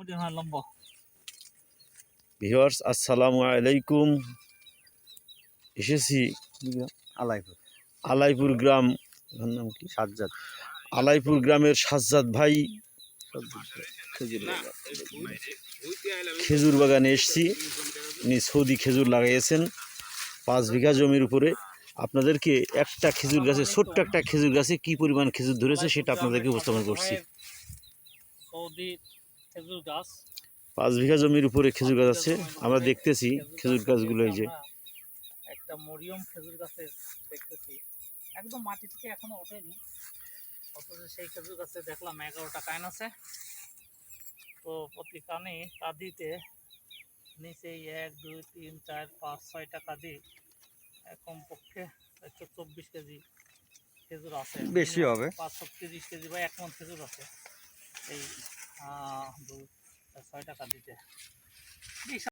কতদিন হয় লম্বা? ভিউয়ার্স আসসালামু আলাইকুম। এসেছি আলাইপুর আলাইপুর গ্রাম, ওর নাম কি, সাজ্জাদ আলাইপুর গ্রামের সাজ্জাদ ভাই খেজুর বাগানে এসেছি। উনি সৌদি খেজুর লাগাইয়েছেন 5 বিঘা জমির উপরে। আপনাদেরকে একটা খেজুর গাছে, ছোট্ট একটা খেজুর গাছে কি পরিমাণ খেজুর ধরেছে সেটা আপনাদেরকে উপস্থাপন করছি। সৌদি খেজুর গাছ 5 বিঘা জমির উপরে খেজুর গাছ আছে, আমরা দেখতেছি খেজুর গাছগুলো। এই যে একটা মরিয়ম খেজুর গাছে দেখতেছি, একদম মাটি থেকে এখনো ওঠেনি, অথচ সেই খেজুর গাছে দেখলাম 11টা কান আছে। তো প্রতি কানে কাঁদিতে নিচেই 1 2 3 4 5 6টা কাঁদি, কমপক্ষে 124 কেজি খেজুর আছে, বেশি হবে 530 কেজি বা 1 মণ খেজুর আছে এই 6টা কাঁদিতে।